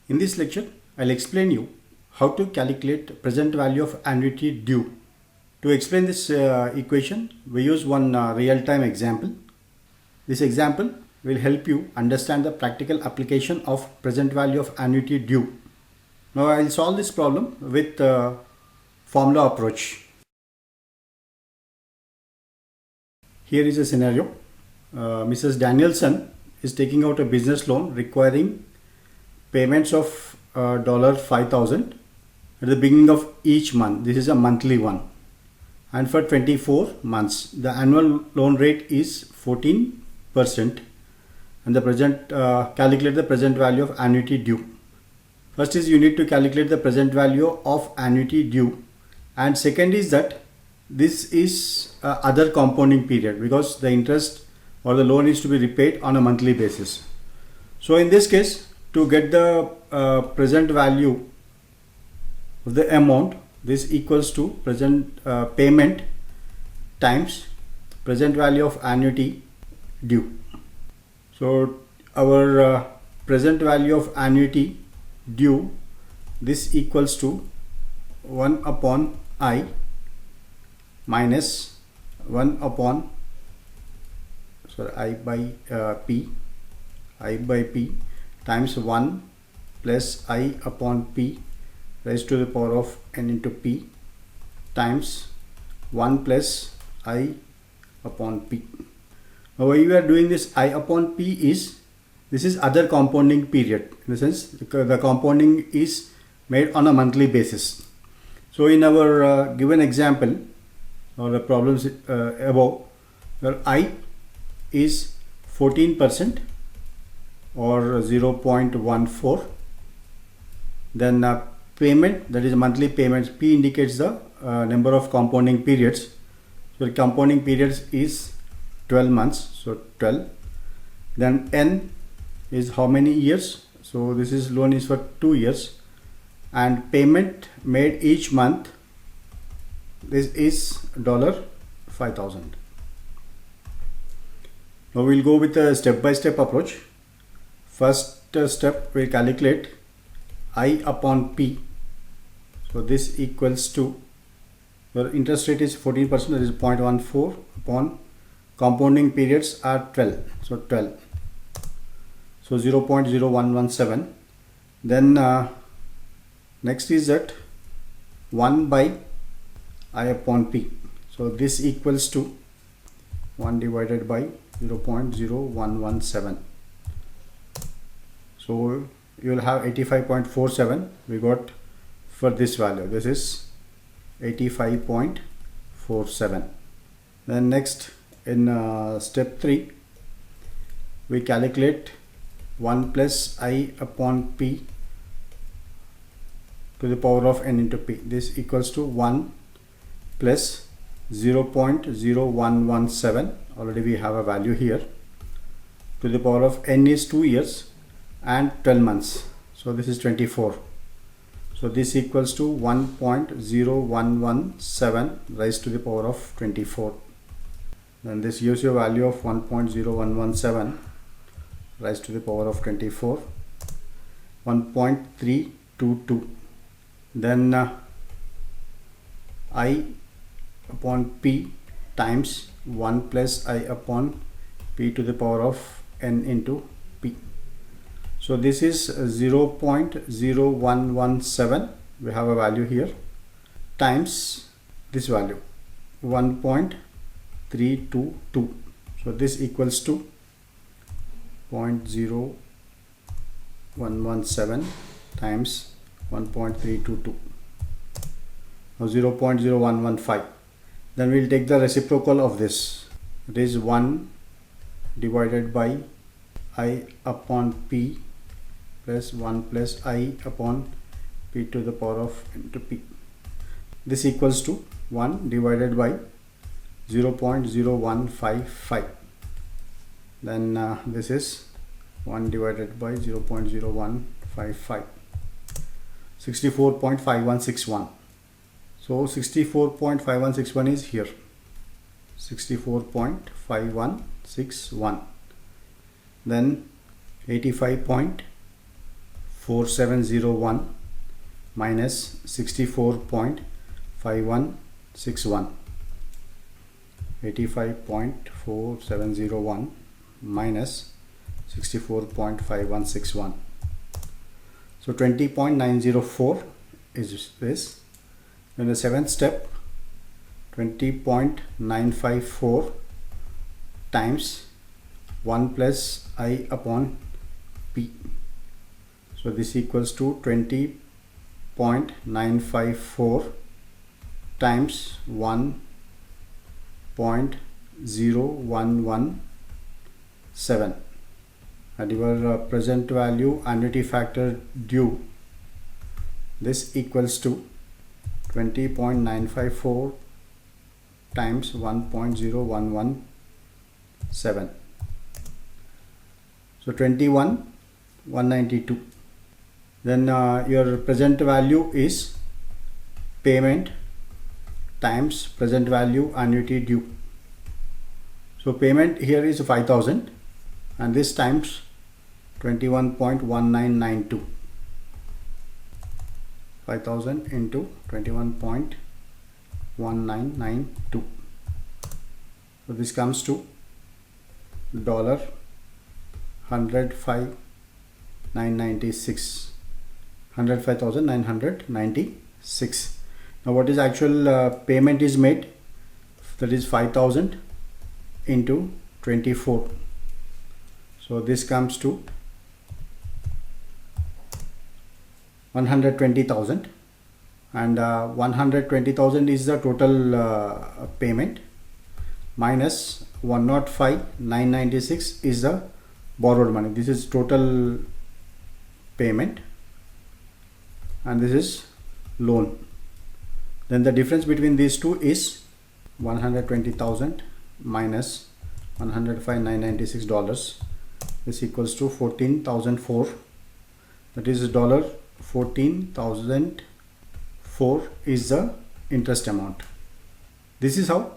In this lecture, I'll explain you how to calculate present value of annuity due. To explain this equation, we use one real-time example. This example will help you understand the practical application of present value of annuity due. Now I'll solve this problem with formula approach. Here is a scenario. Mrs. Danielson is taking out a business loan requiring payments of $5,000 at the beginning of each month. This is a monthly one, and for 24 months. The annual loan rate is 14%, and the present calculate the present value of annuity due. First is you need to calculate the present value of annuity due, and second is that this is other compounding period because the interest or the loan is to be repaid on a monthly basis. So in this case, to get the present value of the amount, this equals to present payment times present value of annuity due. So our present value of annuity due, this equals to 1 upon I minus 1 upon I by P times 1 plus I upon P raised to the power of n into P times 1 plus I upon P. Now why we are doing this I upon P is, this is other compounding period, in the sense the compounding is made on a monthly basis. So in our given example or the problems above, where I is 14% or 0.14, then payment, that is monthly payments, P indicates the number of compounding periods. So the compounding periods is 12 months, so 12. Then N is how many years, so this is loan is for 2 years, and payment made each month, this is $5,000. Now we'll go with a step-by-step approach. First step, we'll calculate I upon P. So this equals to, your interest rate is 14%, that is 0.14 upon compounding periods are 12. So 12. So 0.0117. Then next is that 1 by I upon P. So this equals to 1 divided by 0.0117. So you will have 85.47 we got for this value. This is 85.47. Then next in step 3, we calculate 1 plus I upon P to the power of n into P. This equals to 1 plus 0.0117. Already we have a value here, to the power of n is 2 years and 12 months, so this is 24. So this equals to 1.0117 raised to the power of 24. Then this gives you a value of 1.0117 raised to the power of 24, 1.322. Then I upon P times 1 plus I upon P to the power of n into P. So this is 0.0117, we have a value here, times this value 1.322. so this equals to 0.0117 times 1.322, or 0.0115. Then we'll take the reciprocal of this. It is 1 divided by I upon P plus 1 plus I upon P to the power of n to P. This equals to 1 divided by 0.0155. Then this is 1 divided by 0.0155, 64.5161. So 64.5161 is here, 64.5161. Then 85.47 4701 minus 64.5161. 85.4701 minus 64.5161. So 20.904 is this. Then the seventh step, 20.954 times 1 plus I upon P. So this equals to 20.954 times 1.0117, and your present value annuity factor due, this equals to 20.954 times 1.0117, so 21,192. Then your present value is payment times present value annuity due. So payment here is 5,000 and this times 21.1992. 5,000 into 21.1992. So this comes to $105,996. 105,996. Now what is actual payment is made? That is 5,000 into 24. So this comes to 120,000, and 120,000 is the total payment, minus 105,996 is the borrowed money. This is total payment and this is loan. Then the difference between these two is 120,000 minus $105,996. This equals to 14,004. That is $14,004 is the interest amount. This is how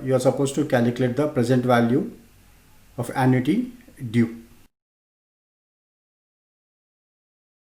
you are supposed to calculate the present value of annuity due.